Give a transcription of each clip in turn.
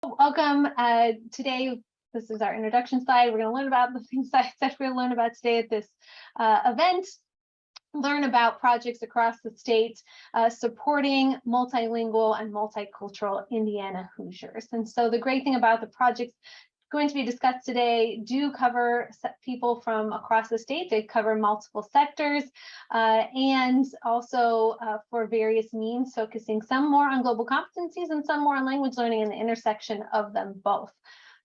Welcome. Today, this is our introduction slide. We're going to learn about the things I said we're going to learn about today at this event. Learn about projects across the state supporting multilingual and multicultural Indiana Hoosiers. And so the great thing about the projects going to be discussed today do cover people from across the state. They cover multiple sectors and also for various means, focusing some more on global competencies and some more on language learning and the intersection of them both.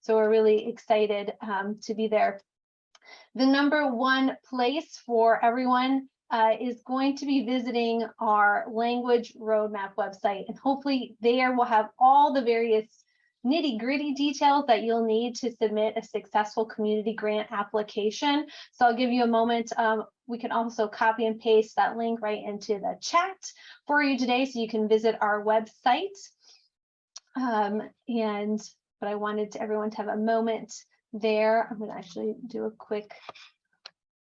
So we're really excited to be there. The number one place for everyone is going to be visiting our language roadmap website, and hopefully there we'll have all the various nitty-gritty details that you'll need to submit a successful community grant application. So I'll give you a moment. We can also copy and paste that link right into the chat for you today so you can visit our website. But I wanted everyone to have a moment there. I'm going to actually do a quick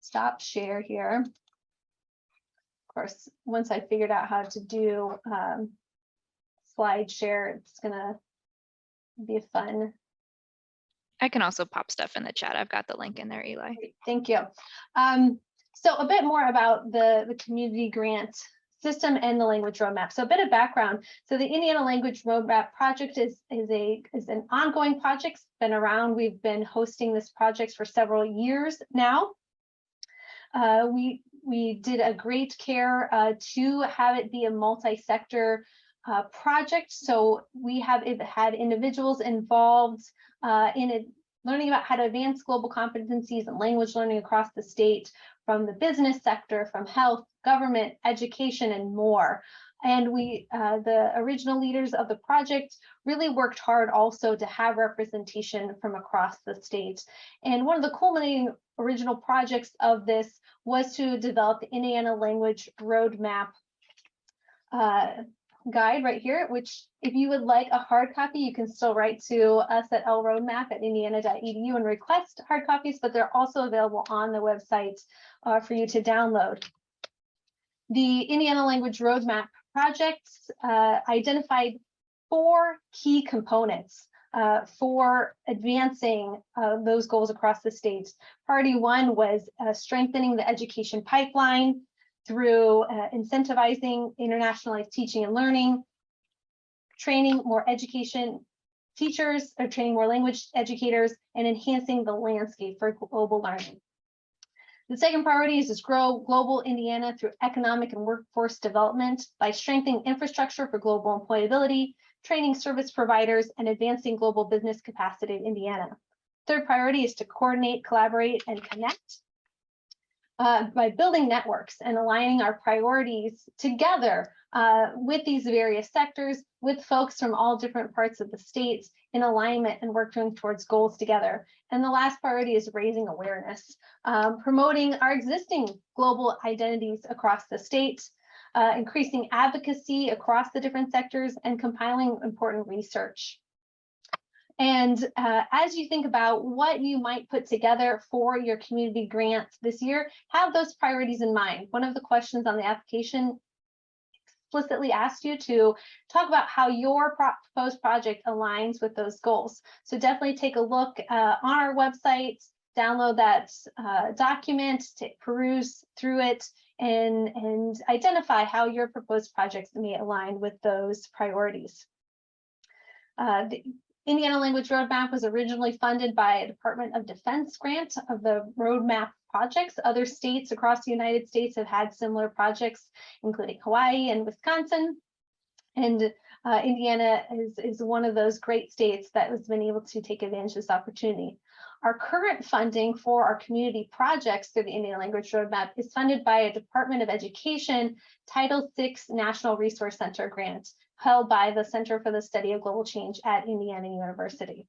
stop share here. Of course, once I figured out how to do slide share, it's going to be fun. I can also pop stuff in the chat. I've got the link in there, Eli. Thank you. So a bit more about the community grant system and the language roadmap. So a bit of background. So the Indiana Language Roadmap project is an ongoing project. It's been around. We've been hosting this project for several years now. We did a great care to have it be a multi-sector project. So we have had individuals involved in it, learning about how to advance global competencies and language learning across the state, from the business sector, from health, government, education, and more. And the original leaders of the project really worked hard also to have representation from across the state. And one of the culminating original projects of this was to develop the Indiana Language Roadmap guide right here, which if you would like a hard copy, you can still write to us at lroadmap@indiana.edu and request hard copies, but they're also available on the website for you to download. The Indiana Language Roadmap project identified 4 key components for advancing those goals across the state. Priority 1 was strengthening the education pipeline through incentivizing internationalized teaching and learning, training more education teachers, or training more language educators, and enhancing the landscape for global learning. The second priority is to grow global Indiana through economic and workforce development by strengthening infrastructure for global employability, training service providers, and advancing global business capacity in Indiana. Third priority is to coordinate, collaborate, and connect by building networks and aligning our priorities together with these various sectors, with folks from all different parts of the state in alignment and working towards goals together. And the last priority is raising awareness, promoting our existing global identities across the state, increasing advocacy across the different sectors, and compiling important research. And as you think about what you might put together for your community grant this year, have those priorities in mind. One of the questions on the application explicitly asked you to talk about how your proposed project aligns with those goals. So definitely take a look on our website, download that document, peruse through it, and identify how your proposed projects may align with those priorities. The Indiana Language Roadmap was originally funded by a Department of Defense grant of the roadmap projects. Other states across the United States have had similar projects, including Hawaii and Wisconsin. And Indiana is one of those great states that has been able to take advantage of this opportunity. Our current funding for our community projects through the Indiana Language Roadmap is funded by a Department of Education Title VI National Resource Center grant held by the Center for the Study of Global Change at Indiana University.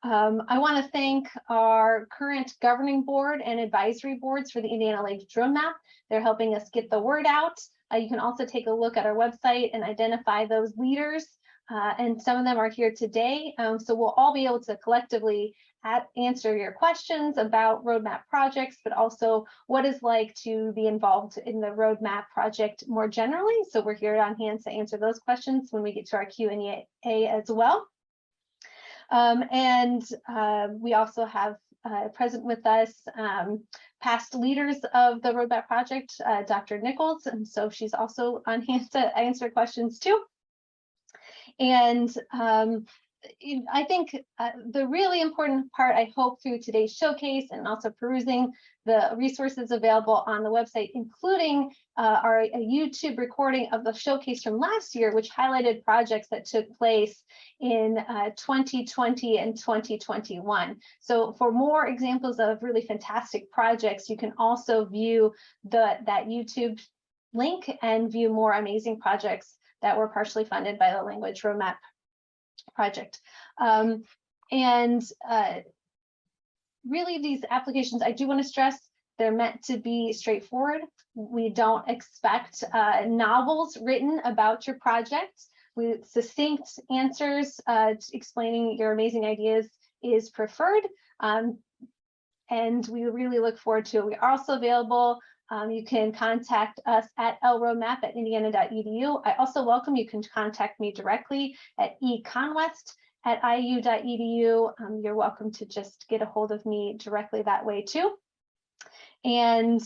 I want to thank our current governing board and advisory boards for the Indiana Language Roadmap. They're helping us get the word out. You can also take a look at our website and identify those leaders, and some of them are here today. So we'll all be able to collectively answer your questions about roadmap projects, but also what it's like to be involved in the roadmap project more generally. So we're here on hand to answer those questions when we get to our Q&A as well. We also have present with us past leaders of the roadmap project, Dr. Nichols, and so she's also on hand to answer questions too. And I think the really important part, I hope, through today's showcase and also perusing the resources available on the website, including our YouTube recording of the showcase from last year, which highlighted projects that took place in 2020 and 2021. So for more examples of really fantastic projects, you can also view that YouTube link and view more amazing projects that were partially funded by the Language Roadmap project. Really, these applications, I do want to stress, they're meant to be straightforward. We don't expect novels written about your project. Succinct answers explaining your amazing ideas is preferred. And we really look forward to it. We are also available. You can contact us at lroadmap@indiana.edu. I also welcome you can contact me directly at econwest@iu.edu. You're welcome to just get a hold of me directly that way too. And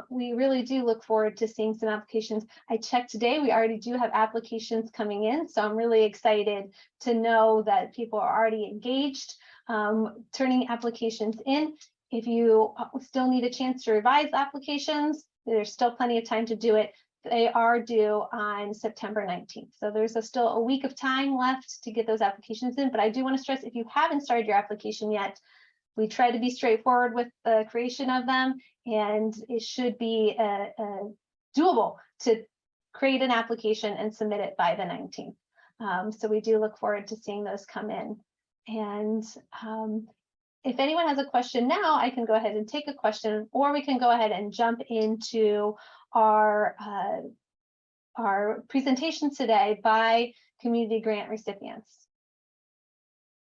we really do look forward to seeing some applications. I checked today, we already do have applications coming in, so I'm really excited to know that people are already engaged, turning applications in. If you still need a chance to revise applications, there's still plenty of time to do it. They are due on September 19th. So there's still a week of time left to get those applications in. But I do want to stress, if you haven't started your application yet, we try to be straightforward with the creation of them, and it should be doable to create an application and submit it by the 19th. So we do look forward to seeing those come in. And if anyone has a question now, I can go ahead and take a question, or we can go ahead and jump into our presentation today by community grant recipients.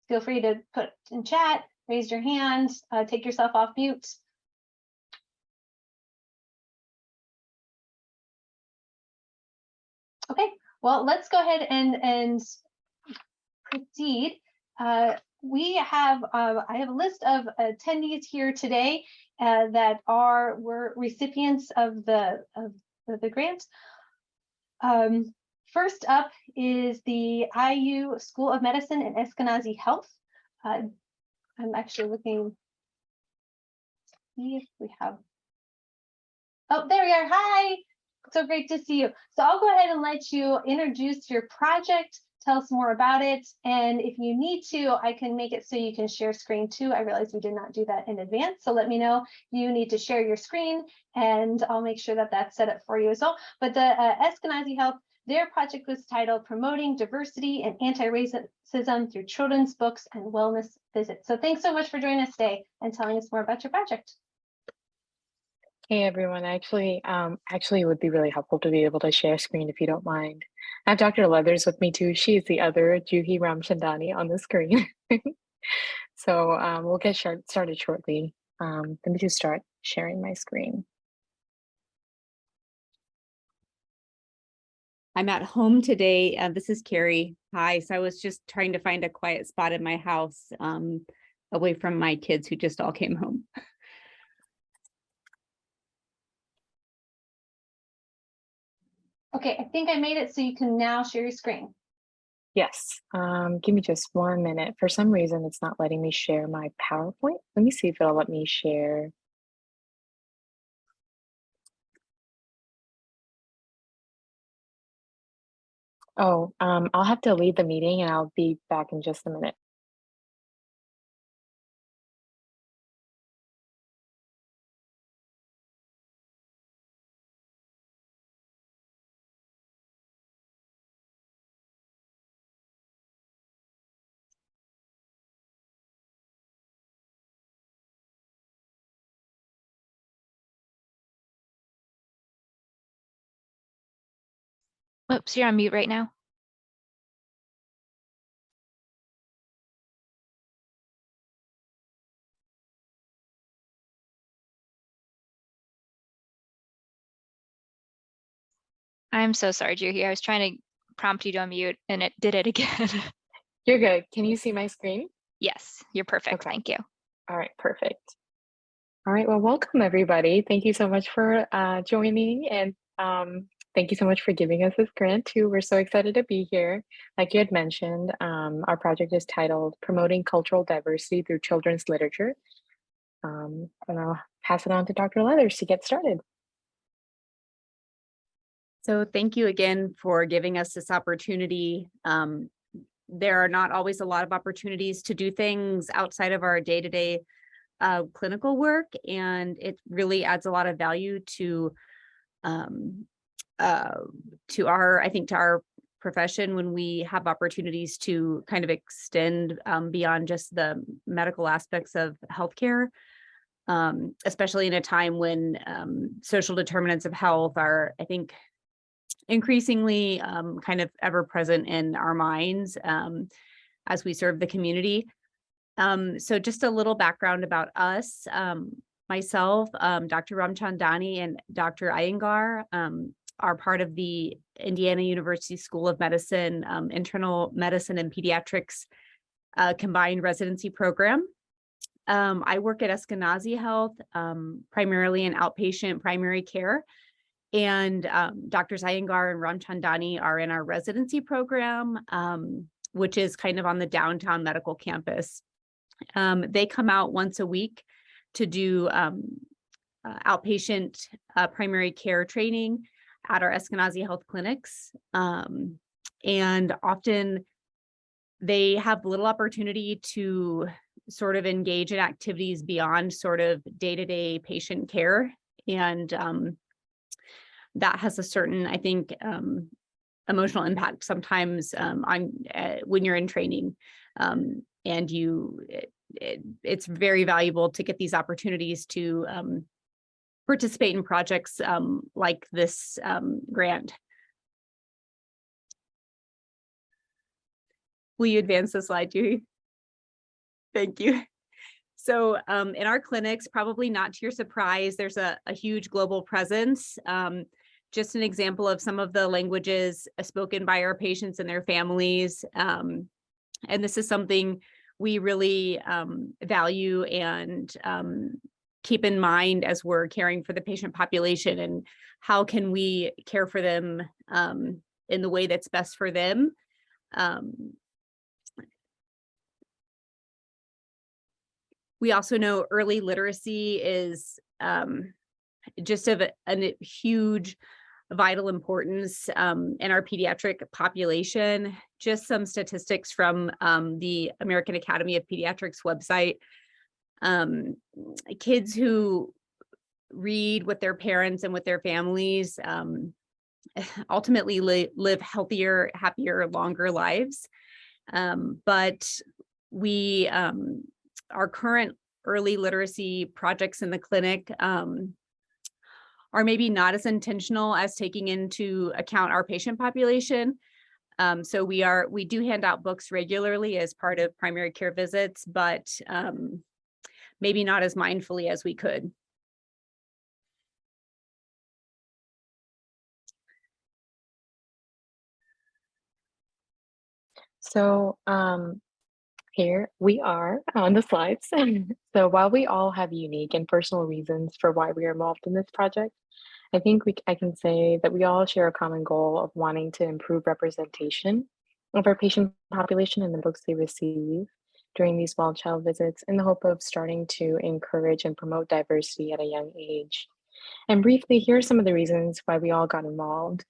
Feel free to put in chat, raise your hand, take yourself off mute. Okay, well, let's go ahead and proceed. We have I have a list of attendees here today that were recipients of the grant. First up is the IU School of Medicine and Eskenazi Health. I'm actually looking. See if we have. Oh, there we are. Hi. So great to see you. So I'll go ahead and let you introduce your project, tell us more about it, and if you need to, I can make it so you can share screen too. I realize we did not do that in advance, so let me know you need to share your screen, and I'll make sure that that's set up for you as well. But the Eskenazi Health, their project was titled Promoting Diversity and Anti-Racism Through Children's Books and Wellness Visits. So thanks so much for joining us today and telling us more about your project. Hey everyone, actually it would be really helpful to be able to share screen if you don't mind. I have Dr. Leathers with me too. She's the other Juhi Ramchandani on the screen. So we'll get started shortly. Let me just start sharing my screen. I'm at home today. This is Carrie. Hi. So I was just trying to find a quiet spot in my house away from my kids who just all came home. Okay, I think I made it so you can now share your screen. Yes, give me just 1 minute. For some reason, it's not letting me share my PowerPoint. Let me see if it'll let me share. Oh, I'll have to leave the meeting and I'll be back in just a minute. Oops, you're on mute right now. I'm so sorry, Juhi. I was trying to prompt you to unmute and it did it again. You're good. Can you see my screen? Yes, you're perfect. Okay. Thank you. All right, perfect. All right, well, welcome everybody. Thank you so much for joining, and thank you so much for giving us this grant too. We're so excited to be here. Like you had mentioned, our project is titled Promoting Cultural Diversity Through Children's Literature. And I'll pass it on to Dr. Leathers to get started. So thank you again for giving us this opportunity. There are not always a lot of opportunities to do things outside of our day-to-day clinical work, and it really adds a lot of value to our, I think, to our profession when we have opportunities to kind of extend beyond just the medical aspects of healthcare, especially in a time when social determinants of health are, I think, increasingly kind of ever present in our minds as we serve the community. So just a little background about us. Myself, Dr. Ramchandani and Dr. Iyengar are part of the Indiana University School of Medicine Internal Medicine and Pediatrics combined residency program. I work at Eskenazi Health, primarily in outpatient primary care. And Drs. Iyengar and Ramchandani are in our residency program, which is kind of on the downtown medical campus. They come out once a week to do outpatient primary care training at our Eskenazi Health clinics. And often they have little opportunity to sort of engage in activities beyond sort of day-to-day patient care. And that has a certain, I think, emotional impact sometimes on when you're in training, and it's very valuable to get these opportunities to participate in projects like this grant. Will you advance the slide, Judy? Thank you. So in our clinics, probably not to your surprise, there's a huge global presence. Just an example of some of the languages spoken by our patients and their families. And this is something we really value and keep in mind as we're caring for the patient population, and how can we care for them in the way that's best for them. We also know early literacy is just of a huge vital importance in our pediatric population. Just some statistics from the American Academy of Pediatrics website. Kids who read with their parents and with their families ultimately live healthier, happier, longer lives. But we, our current early literacy projects in the clinic are maybe not as intentional as taking into account our patient population. So we do hand out books regularly as part of primary care visits, but maybe not as mindfully as we could. So here we are on the slides. So while we all have unique and personal reasons for why we are involved in this project, I think I can say that we all share a common goal of wanting to improve representation of our patient population in the books they receive during these wild child visits, in the hope of starting to encourage and promote diversity at a young age. And briefly, here are some of the reasons why we all got involved.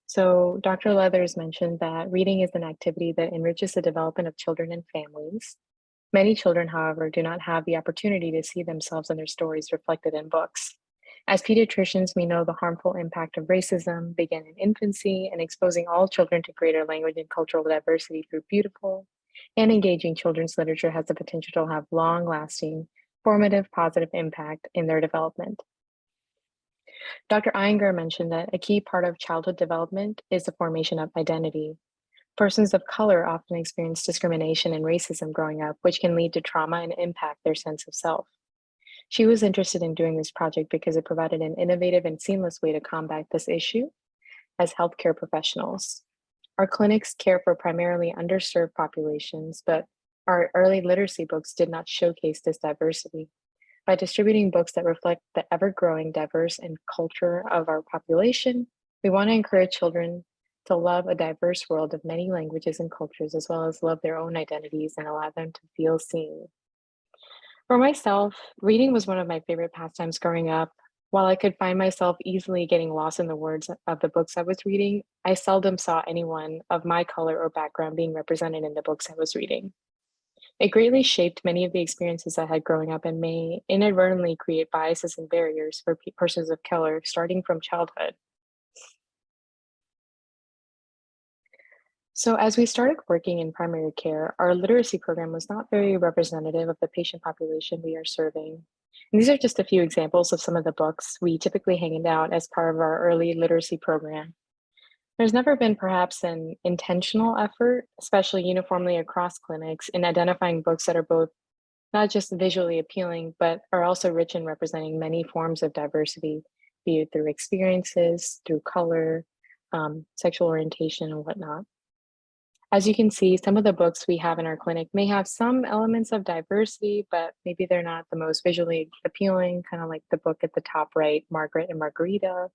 So Dr. Leathers mentioned that reading is an activity that enriches the development of children and families. Many children, however, do not have the opportunity to see themselves and their stories reflected in books. As pediatricians, we know the harmful impact of racism began in infancy, and exposing all children to greater language and cultural diversity through beautiful and engaging children's literature has the potential to have long-lasting, formative, positive impact in their development. Dr. Iyengar mentioned that a key part of childhood development is the formation of identity. Persons of color often experience discrimination and racism growing up, which can lead to trauma and impact their sense of self. She was interested in doing this project because it provided an innovative and seamless way to combat this issue as healthcare professionals. Our clinics care for primarily underserved populations, but our early literacy books did not showcase this diversity. By distributing books that reflect the ever-growing diverse and culture of our population, we want to encourage children to love a diverse world of many languages and cultures, as well as love their own identities and allow them to feel seen. For myself, reading was one of my favorite pastimes growing up. While I could find myself easily getting lost in the words of the books I was reading, I seldom saw anyone of my color or background being represented in the books I was reading. It greatly shaped many of the experiences I had growing up and may inadvertently create biases and barriers for persons of color starting from childhood. So as we started working in primary care, our literacy program was not very representative of the patient population we are serving. And these are just a few examples of some of the books we typically handed out as part of our early literacy program. There's never been perhaps an intentional effort, especially uniformly across clinics, in identifying books that are both not just visually appealing, but are also rich in representing many forms of diversity, be it through experiences, through color, sexual orientation, and whatnot. As you can see, some of the books we have in our clinic may have some elements of diversity, but maybe they're not the most visually appealing, kind of like the book at the top right, Margaret and Margarita.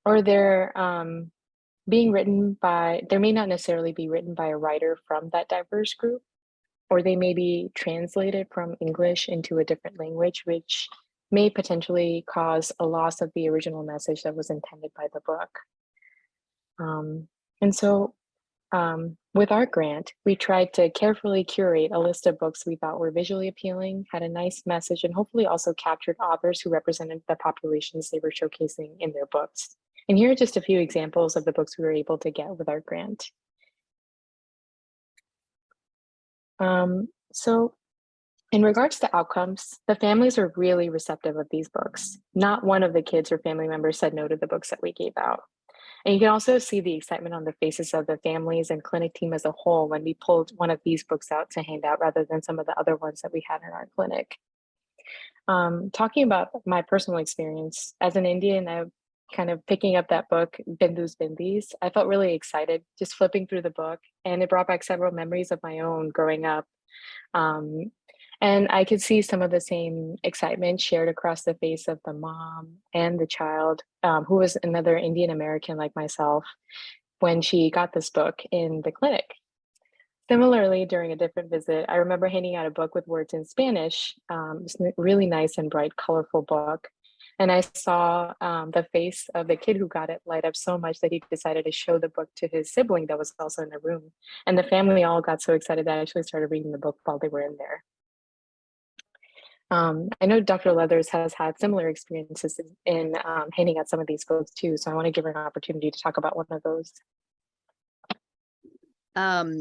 Or they're being written by, they may not necessarily be written by a writer from that diverse group, or they may be translated from English into a different language, which may potentially cause a loss of the original message that was intended by the book. And so with our grant, we tried to carefully curate a list of books we thought were visually appealing, had a nice message, and hopefully also captured authors who represented the populations they were showcasing in their books. And here are just a few examples of the books we were able to get with our grant. So in regards to outcomes, the families were really receptive of these books. Not one of the kids or family members said no to the books that we gave out. And you can also see the excitement on the faces of the families and clinic team as a whole when we pulled one of these books out to hand out rather than some of the other ones that we had in our clinic. Talking about my personal experience, as an Indian, I kind of picking up that book, Bindu's Bindis, I felt really excited just flipping through the book, and it brought back several memories of my own growing up. And I could see some of the same excitement shared across the face of the mom and the child, who was another Indian American like myself, when she got this book in the clinic. Similarly, during a different visit, I remember handing out a book with words in Spanish, this really nice and bright, colorful book. And I saw the face of the kid who got it light up so much that he decided to show the book to his sibling that was also in the room. And the family all got so excited that I actually started reading the book while they were in there. I know Dr. Leathers has had similar experiences in handing out some of these books too, so I want to give her an opportunity to talk about one of those. I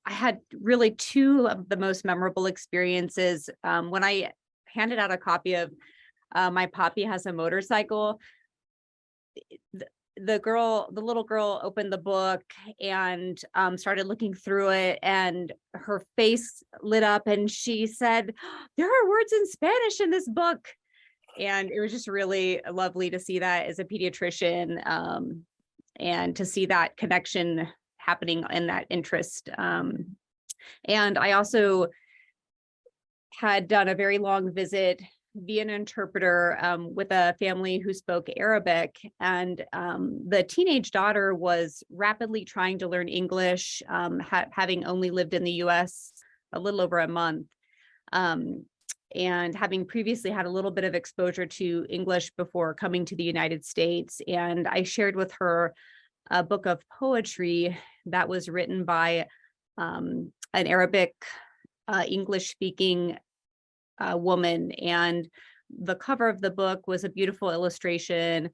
had really two of the most memorable experiences when I handed out a copy of My Poppy Has a Motorcycle. The little girl opened the book and started looking through it, and her face lit up and she said, "There are words in Spanish in this book." And it was just really lovely to see that as a pediatrician, and to see that connection happening in that interest. And I also had done a very long visit via an interpreter with a family who spoke Arabic, and the teenage daughter was rapidly trying to learn English, having only lived in the US a little over a month, and having previously had a little bit of exposure to English before coming to the United States. And I shared with her a book of poetry that was written by an Arabic English speaking woman, and the cover of the book was a beautiful illustration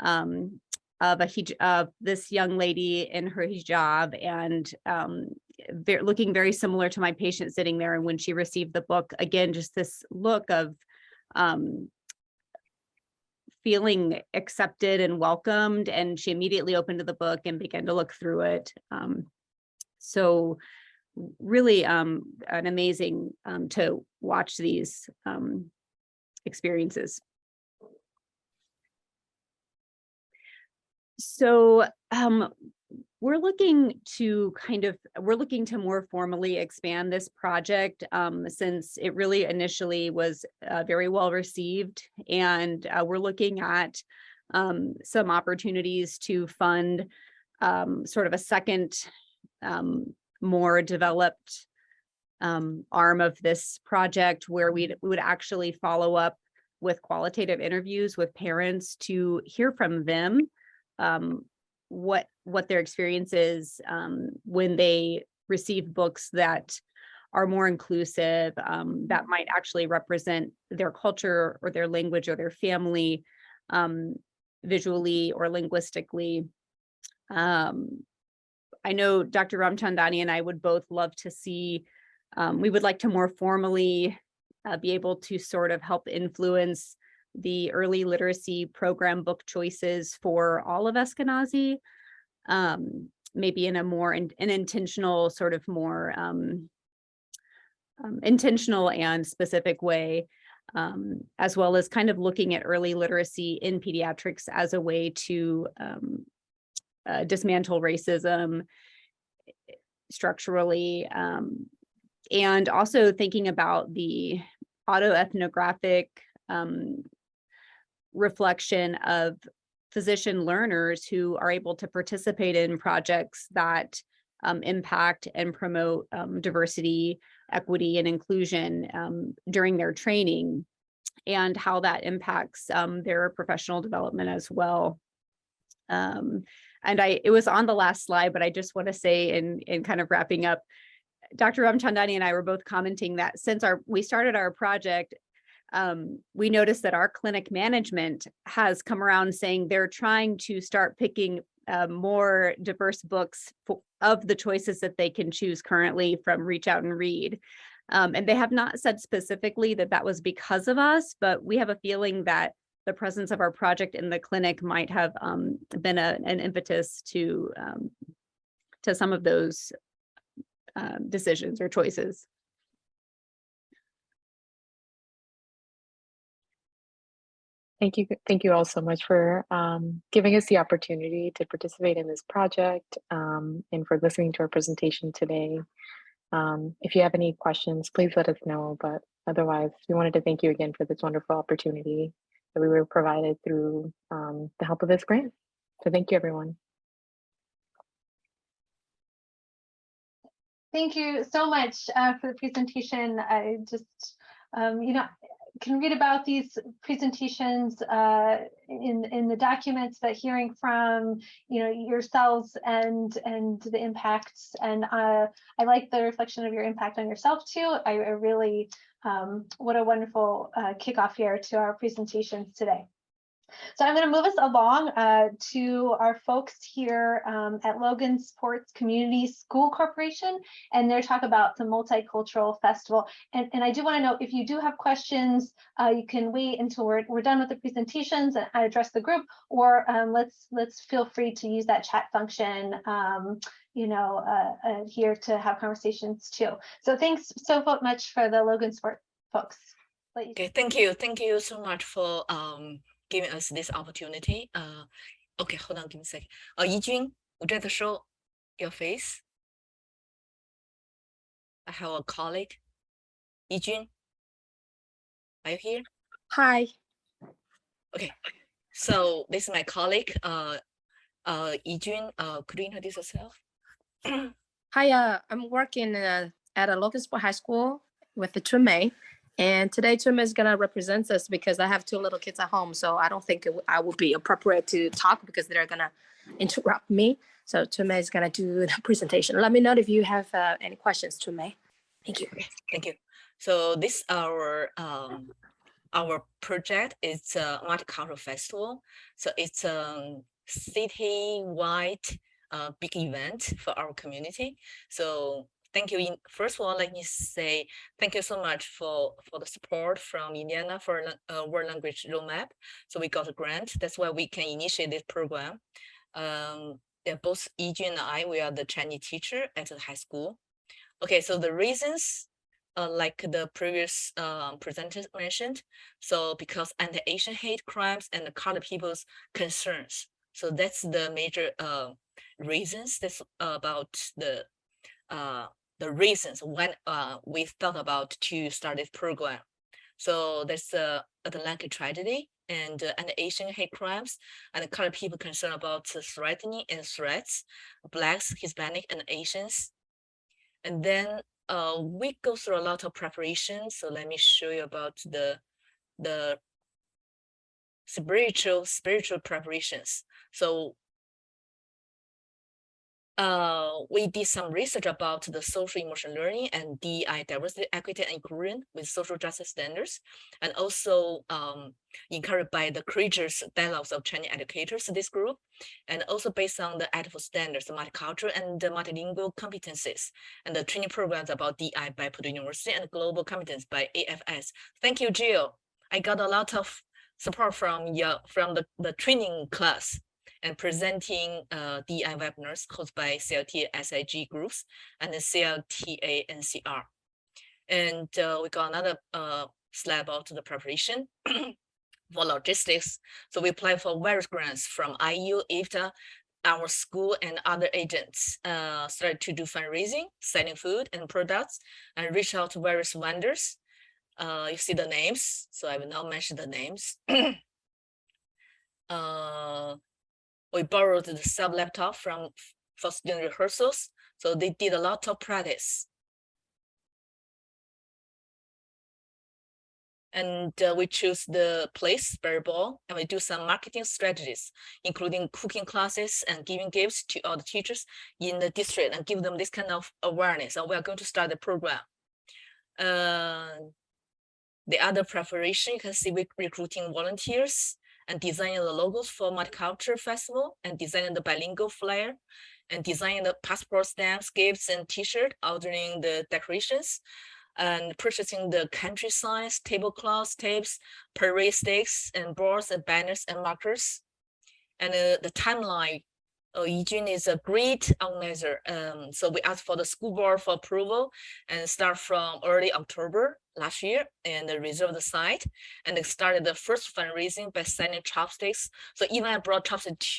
of this young lady in her hijab, and looking very similar to my patient sitting there. And when she received the book, again, just this look of feeling accepted and welcomed, and she immediately opened the book and began to look through it. So really an amazing to watch these experiences. So We're looking to more formally expand this project since it really initially was very well received, and we're looking at some opportunities to fund sort of a second, more developed arm of this project, where we would actually follow up with qualitative interviews with parents to hear from them what their experience is when they receive books that are more inclusive, that might actually represent their culture or their language or their family visually or linguistically. I know Dr. Ramchandani and I would both love to see, we would like to more formally be able to sort of help influence the early literacy program book choices for all of Eskenazi, maybe in a more an intentional, sort of more intentional and specific way, as well as kind of looking at early literacy in pediatrics as a way to dismantle racism structurally, and also thinking about the autoethnographic reflection of physician learners who are able to participate in projects that impact and promote diversity, equity, and inclusion during their training, and how that impacts their professional development as well. And it was on the last slide, but I just want to say, in kind of wrapping up, Dr. Ramchandani and I were both commenting that since we started our project, we noticed that our clinic management has come around saying they're trying to start picking more diverse books of the choices that they can choose currently from Reach Out and Read. And they have not said specifically that that was because of us, but we have a feeling that the presence of our project in the clinic might have been an impetus to some of those decisions or choices. Thank you all so much for giving us the opportunity to participate in this project, and for listening to our presentation today. If you have any questions, please let us know, but otherwise, we wanted to thank you again for this wonderful opportunity that we were provided through the help of this grant. So thank you, everyone. Thank you so much for the presentation. I just, can read about these presentations in the documents, but hearing from yourselves and the impacts, and I like the reflection of your impact on yourself too. I really, what a wonderful kickoff here to our presentations today. So I'm going to move us along to our folks here at Logansport Community School Corporation, and their talk about the Multicultural Festival. And I do want to note, if you do have questions, you can wait until we're done with the presentations and I address the group, or let's feel free to use that chat function here to have conversations too. So thanks so much for the Logansport folks. Okay, thank you so much for giving us this opportunity. Okay, hold on, give me a second. Yijun, would you like to show your face? I have a colleague. Yijun, are you here? Hi. Okay, so this is my colleague, Yijun. Could you introduce yourself? Hi, I'm working at a Logansport High School with the Chunmei. And today, Chunmei is going to represent us because I have 2 little kids at home. So I don't think I would be appropriate to talk because they're going to interrupt me. So Chunmei is going to do the presentation. Let me know if you have any questions, Chunmei. Thank you. Okay, thank you. So this our project is a Multicultural Festival. So it's a city-wide big event for our community. So thank you. First of all, let me say thank you so much for the support from Indiana for World Language Roadmap. So we got a grant. That's why we can initiate this program. Both Yijun and I, we are the Chinese teacher at the high school. Okay, so the reasons, like the previous presenters mentioned, so because anti-Asian hate crimes and the colored people's concerns. So that's the major reasons. That's about the reasons when we thought about to start this program. So there's the Atlantic tragedy and Asian hate crimes and colored people concerned about threatening and threats, Blacks, Hispanic, and Asians. And then we go through a lot of preparation. So let me show you about the spiritual preparations. So we did some research about the social emotional learning and DEI, diversity, equity, and inclusion with social justice standards, and also encouraged by the courageous dialogues of Chinese educators, this group, and also based on the ethical standards, the multicultural and the multilingual competencies, and the training programs about DEI by Purdue University and global competence by AFS. Thank you, Jill. I got a lot of support from the training class and presenting DEI webinars hosted by CLT SIG groups and the CLTA NCR. And we got another slide about the preparation for logistics. So we applied for various grants from IU, IFTA, our school, and other agents. Started to do fundraising, selling food and products, and reach out to various vendors. You see the names, so I will not mention the names. We borrowed the sub laptop for student rehearsals, so they did a lot of practice. And we choose the place, Berry Ball, and we do some marketing strategies, including cooking classes and giving gifts to all the teachers in the district and give them this kind of awareness. And we are going to start the program. The other preparation, you can see we recruiting volunteers and designing the logos for Multicultural Festival and designing the bilingual flyer and designing the passport stamps, gifts, and t-shirt, ordering the decorations and purchasing the country signs, tablecloths, tapes, parade sticks, and boards and banners and markers. And the timeline, Yijun is a great organizer. So we asked for the school board for approval and start from early October last year and reserve the site. And they started the first fundraising by selling chopsticks. So even I brought chopsticks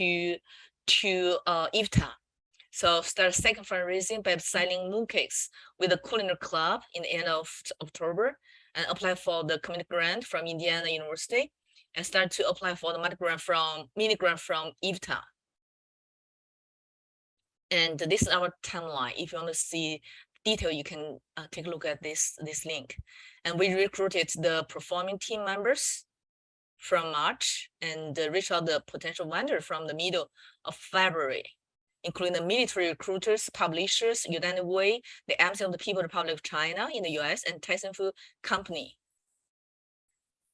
to IFTA. So start second fundraising by selling mooncakes with the culinary club in the end of October and apply for the community grant from Indiana University and start to apply for the mini grant from IFTA. And this is our timeline. If you want to see detail, you can take a look at this link. And we recruited the performing team members from March and reached out the potential vendor from the middle of February, including the military recruiters, publishers, United Way, the Embassy of the People's Republic of China in the US, and Tyson Food Company.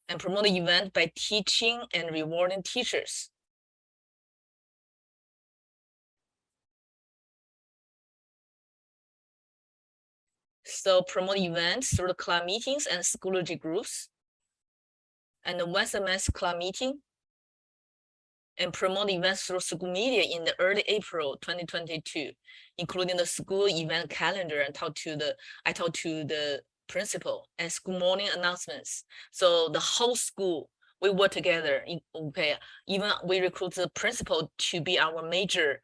And promote the event by teaching and rewarding teachers. So promote events through the club meetings and Schoology groups. And the once a month club meeting. And promote events through school media in the early April 2022, including the school event calendar and I talked to the principal and school morning announcements. So the whole school, we work together. Okay, even we recruit the principal to be our major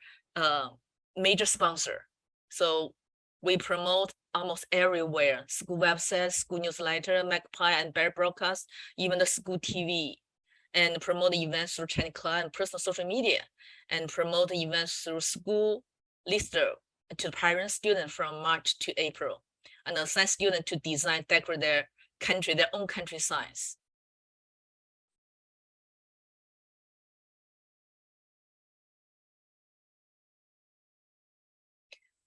sponsor. So we promote almost everywhere, school websites, school newsletter, Magpie and Bear broadcast, even the school TV, and promote the events through Chinese Club and personal social media, and promote the events through school lister to parents, students from March to April, and assign students to design, decorate their own country signs.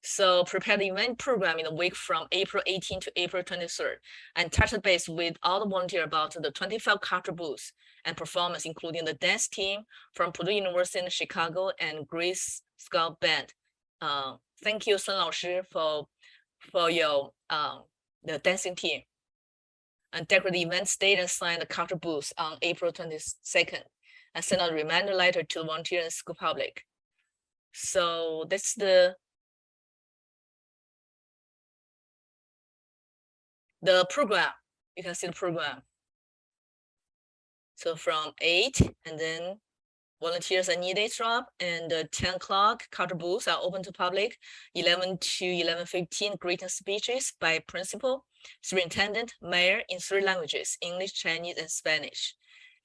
So prepare the event program in the week from April 18 to April 23rd, and touch base with all the volunteers about the 25 culture booths and performance, including the dance team from Purdue University in Chicago and Grace Scout Band. Thank you, Sun Laoshi, for your the dancing team. And decorate the event date and sign the culture booths on April 22nd, and send out a reminder letter to the volunteer and school public. So that's the program. You can see the program. So from 8 and then volunteers are needed drop, and 10 o'clock culture booths are open to public. 11 to 11:15 greeting speeches by principal, superintendent, mayor in 3 languages, English, Chinese, and Spanish.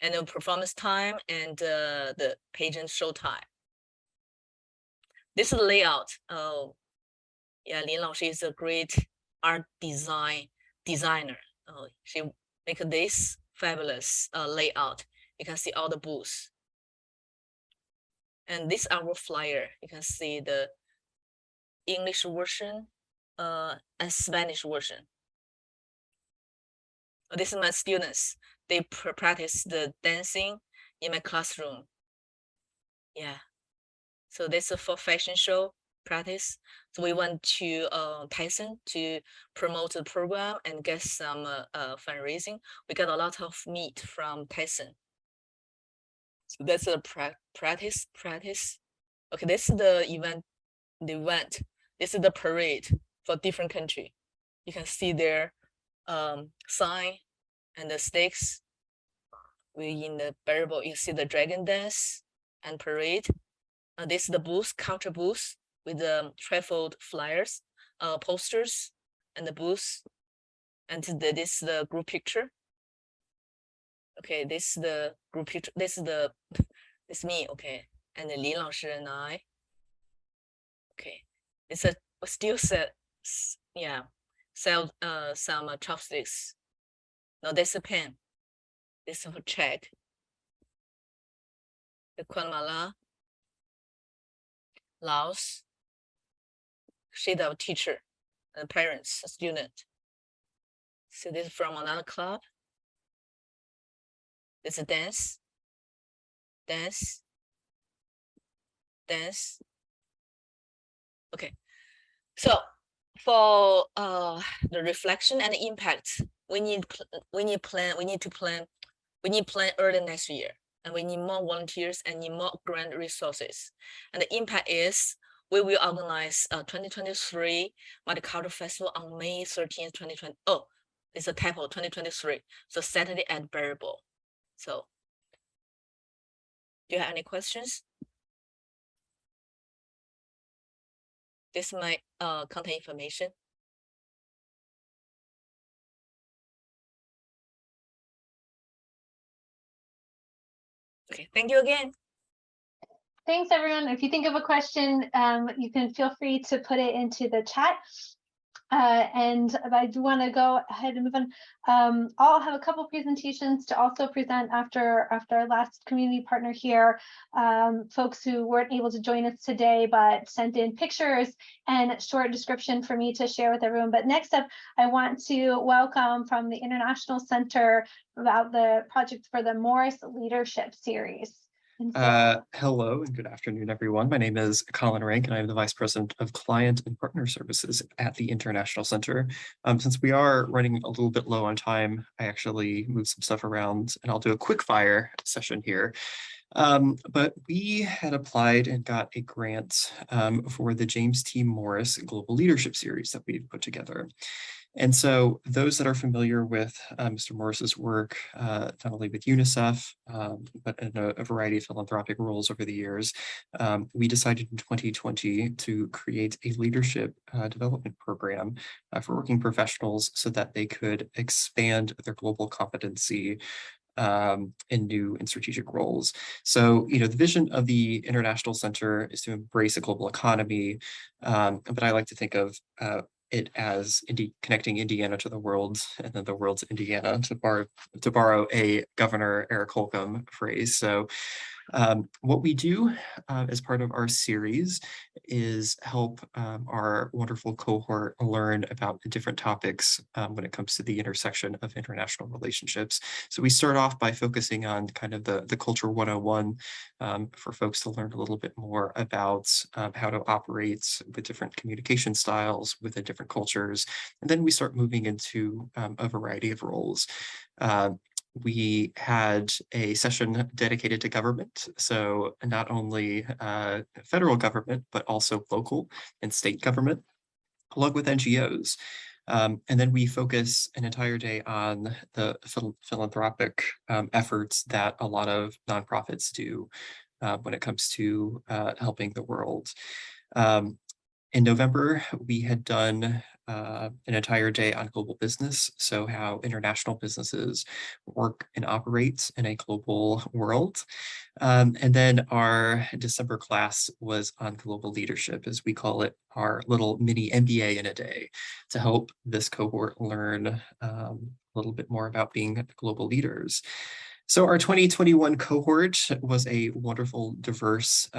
And the performance time and the pageant show time. This is the layout. Yeah, Lin Laoshi is a great art designer. She make this fabulous layout. You can see all the booths. And this is our flyer. You can see the English version and Spanish version. This is my students. They practice the dancing in my classroom. Yeah. So this is for fashion show practice. So we went to Tyson to promote the program and get some fundraising. We got a lot of meat from Tyson. So that's a practice. Okay, this is the event. This is the parade for different country. You can see their sign and the stakes. We in the variable, you see the dragon dance and parade. This is the booth, culture booth with the trifold flyers, posters, and the booth. And this is the group picture. Okay, this is the group picture. This is me. Okay, and Lin Laoshi and I. Okay, it's a still set. Yeah, sell some chopsticks. No, that's a pen. This is for check. The Guatemala, Laos. She's our teacher and parents, a student. So this is from another club. It's a dance. Okay, so for the reflection and the impact, we need to plan early next year, and we need more volunteers and need more grant resources. And the impact is we will organize 2023 Multicultural Festival on May 13th, 2020. Oh, it's a typo, 2023. So Saturday at Barrable. So do you have any questions? This is my contact information. Okay, thank you again. Thanks, everyone. If you think of a question, you can feel free to put it into the chat. And I do want to go ahead and move on. I'll have a couple presentations to also present after our last community partner here, folks who weren't able to join us today, but sent in pictures and a short description for me to share with everyone. But next up, I want to welcome from the International Center about the project for the Morris Leadership Series. Hello and good afternoon, everyone. My name is Colin Rank, and I am the Vice President of Client and Partner Services at the International Center. Since we are running a little bit low on time, I actually moved some stuff around, and I'll do a quick fire session here. But we had applied and got a grant for the James T. Morris Global Leadership Series that we've put together. And so those that are familiar with Mr. Morris's work, not only with UNICEF, but in a variety of philanthropic roles over the years, we decided in 2020 to create a leadership development program for working professionals so that they could expand their global competency in new and strategic roles. So, the vision of the International Center is to embrace a global economy, but I like to think of it as connecting Indiana to the world, and then the world to Indiana, to borrow a Governor Eric Holcomb phrase. So what we do as part of our series is help our wonderful cohort learn about the different topics when it comes to the intersection of international relationships. So we start off by focusing on kind of the Culture 101 for folks to learn a little bit more about how to operate with different communication styles within different cultures. And then we start moving into a variety of roles. We had a session dedicated to government, so not only federal government, but also local and state government, along with NGOs. And then we focus an entire day on the philanthropic efforts that a lot of nonprofits do when it comes to helping the world. In November, we had done an entire day on global business, so how international businesses work and operate in a global world. And then our December class was on global leadership, as we call it, our little mini MBA in a day, to help this cohort learn a little bit more about being global leaders. So our 2021 cohort was a wonderful, diverse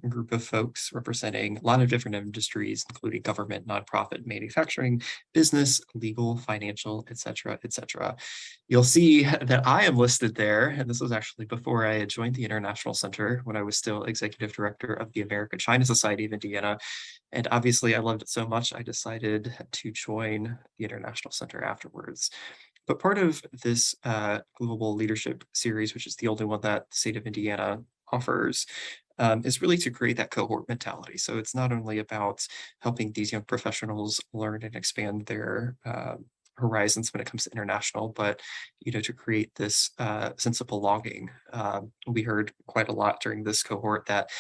group of folks representing a lot of different industries, including government, nonprofit, manufacturing, business, legal, financial, et cetera, et cetera. You'll see that I am listed there, and this was actually before I had joined the International Center when I was still executive director of the American-China Society of Indiana. And obviously I loved it so much, I decided to join the International Center afterwards. But part of this global leadership series, which is the only one that the state of Indiana offers, is really to create that cohort mentality. So it's not only about helping these young professionals learn and expand their horizons when it comes to international, but to create this sense of belonging. We heard quite a lot during this cohort that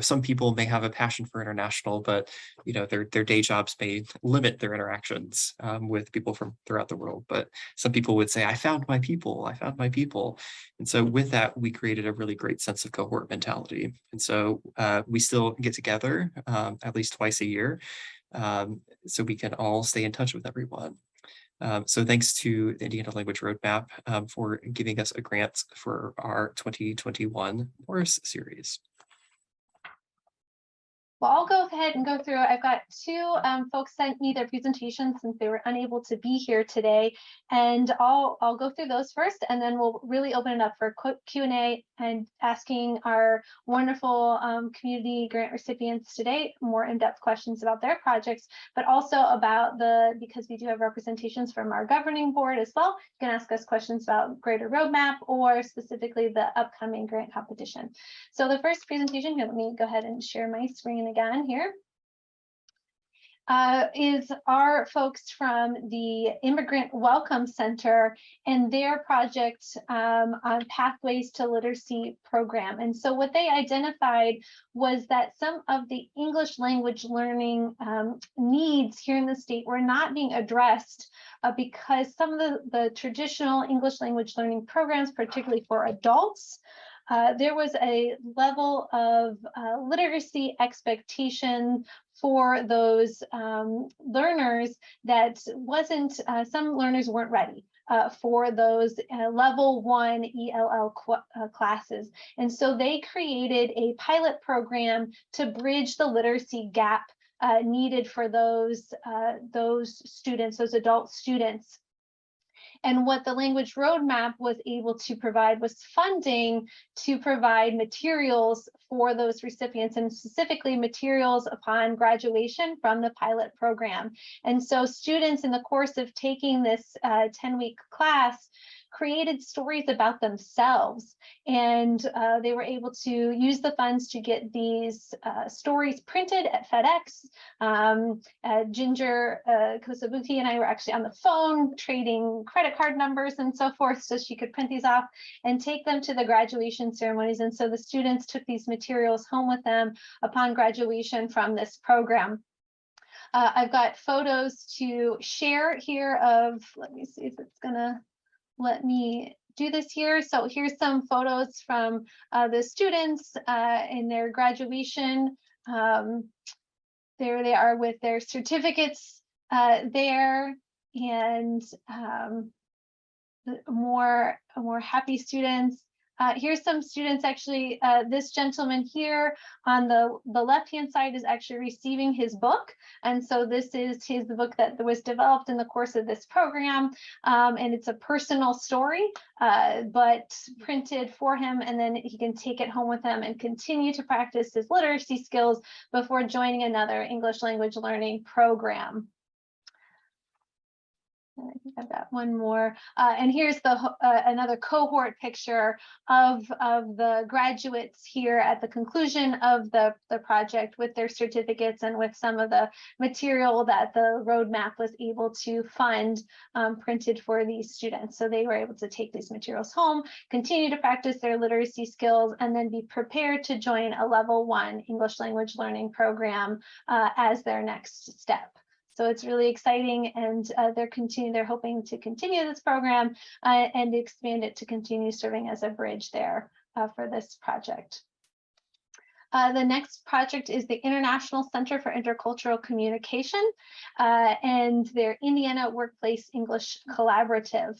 some people may have a passion for international, but their day jobs may limit their interactions with people from throughout the world. But some people would say, I found my people, I found my people. And so with that, we created a really great sense of cohort mentality. And so we still get together at least twice a year, so we can all stay in touch with everyone. So thanks to the Indiana Language Roadmap for giving us a grant for our 2021 Morris series. Well, I'll go ahead and go through. I've got two folks sent me their presentations since they were unable to be here today, and I'll go through those first, and then we'll really open it up for quick Q&A and asking our wonderful community grant recipients today more in-depth questions about their projects, but also about because we do have representations from our governing board as well. You can ask us questions about Greater Roadmap or specifically the upcoming grant competition. So the first presentation here, let me go ahead and share my screen again here, is our folks from the Immigrant Welcome Center and their project on Pathways to Literacy program. And so what they identified was that some of the English language learning needs here in the state were not being addressed because some of the traditional English language learning programs, particularly for adults, there was a level of literacy expectation for those learners that wasn't, some learners weren't ready for those level 1 ELL classes. And so they created a pilot program to bridge the literacy gap needed for those students, those adult students. And what the Language Roadmap was able to provide was funding to provide materials for those recipients, and specifically materials upon graduation from the pilot program. And so students in the course of taking this 10-week class created stories about themselves, and they were able to use the funds to get these stories printed at FedEx. Ginger Kosabuki and I were actually on the phone trading credit card numbers and so forth, so she could print these off and take them to the graduation ceremonies. And so the students took these materials home with them upon graduation from this program. I've got photos to share here of, let me see if it's gonna let me do this here. So here's some photos from the students in their graduation. There they are with their certificates there, and more happy students. Here's some students actually, this gentleman here on the left-hand side is actually receiving his book. And so this is the book that was developed in the course of this program. And it's a personal story, but printed for him, and then he can take it home with him and continue to practice his literacy skills before joining another English language learning program. And I think I've got one more. And here's another cohort picture of the graduates here at the conclusion of the project with their certificates and with some of the material that the roadmap was able to fund printed for these students. So they were able to take these materials home, continue to practice their literacy skills, and then be prepared to join a level 1 English language learning program as their next step. So it's really exciting, and they're hoping to continue this program and expand it to continue serving as a bridge there for this project. The next project is the International Center for Intercultural Communication and their Indiana Workplace English Collaborative.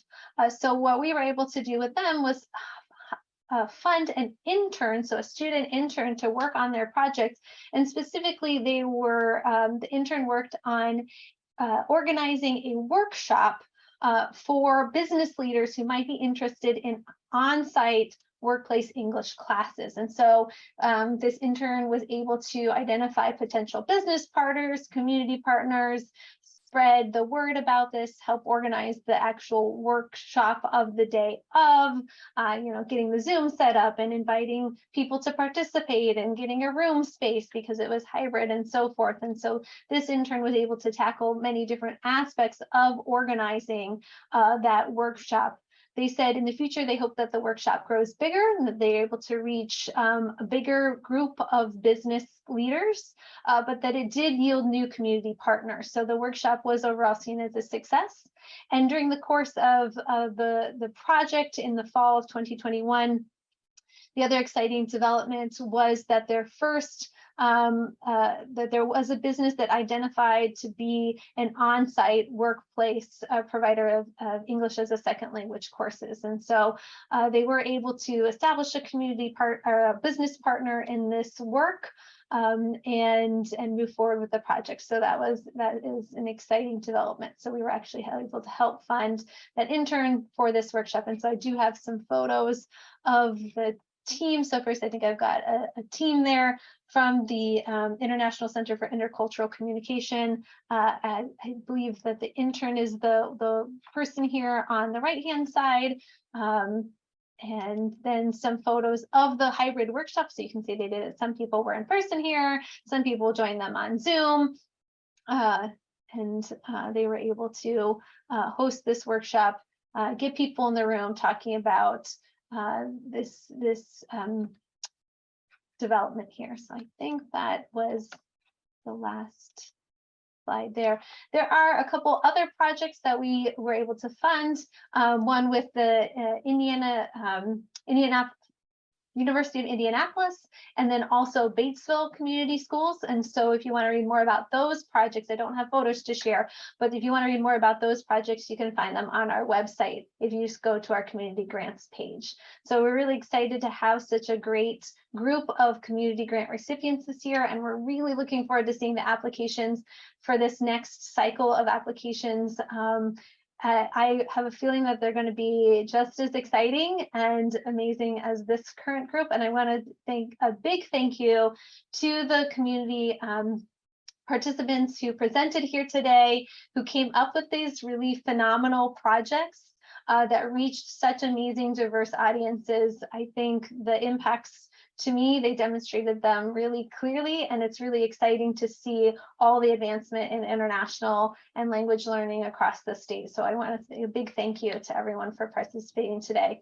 So what we were able to do with them was fund an intern, so a student intern, to work on their project. And specifically, they were the intern worked on organizing a workshop for business leaders who might be interested in on-site workplace English classes. And so this intern was able to identify potential business partners, community partners, spread the word about this, help organize the actual workshop of the day of, getting the Zoom set up and inviting people to participate and getting a room space because it was hybrid and so forth. And so this intern was able to tackle many different aspects of organizing that workshop. They said in the future, they hope that the workshop grows bigger and that they're able to reach a bigger group of business leaders, but that it did yield new community partners. So the workshop was overall seen as a success. And during the course of the project in the fall of 2021, the other exciting development was that their first that there was a business that identified to be an on-site workplace provider of English as a second language courses. And so they were able to establish a community or a business partner in this work and move forward with the project. So that is an exciting development. So we were actually able to help fund that intern for this workshop. And so I do have some photos of the team. So first, I think I've got a team there from the International Center for Intercultural Communication. I believe that the intern is the person here on the right-hand side. And then some photos of the hybrid workshop. So you can see they did it. Some people were in person here. Some people joined them on Zoom. And they were able to host this workshop, get people in the room talking about this development here. So I think that was the last slide there. There are a couple other projects that we were able to fund. One with the University of Indianapolis, and then also Batesville Community Schools. And so if you want to read more about those projects, I don't have photos to share, but if you want to read more about those projects, you can find them on our website if you just go to our community grants page. So we're really excited to have such a great group of community grant recipients this year, and we're really looking forward to seeing the applications for this next cycle of applications. I have a feeling that they're going to be just as exciting and amazing as this current group. And I want to thank a big thank you to the community participants who presented here today, who came up with these really phenomenal projects that reached such amazing diverse audiences. I think the impacts, to me, they demonstrated them really clearly, and it's really exciting to see all the advancement in international and language learning across the state. So I want to say a big thank you to everyone for participating today.